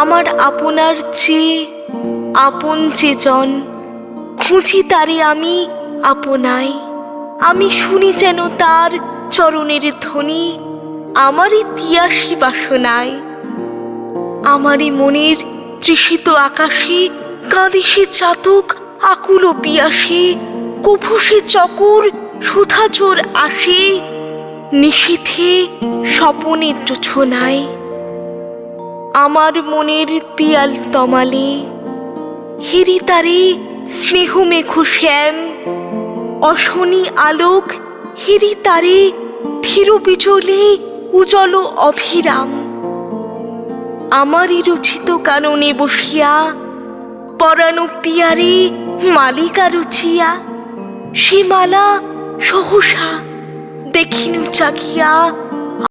আমার আপনার চেয়ে আপন চেজন, খুঁজি তারে আমি আপনায়। আমি শুনি যেন তার চরণের ধ্বনি আমারই তিয়াসী বাসনায়। আমারই মনের তৃষিত আকাশে কাঁদে সে চাতক আকুল পিয়াসে, কভু সে চকর সুধাচোর আসে নিশীথে স্বপনের জোছনায়। আমার মনের পিয়াল তমালে হেরি তারে স্নেহ মেঘ শ্যাম, অশনি আলোক হেরি তারে ধীর বিচলে উজ্জ্বল অভিরাম। আমারই রচিত কাননে বসিয়া পরানো পিয়ারে মালিকা রচিয়া, সে মালা সহসা দেখিনু চাকিয়া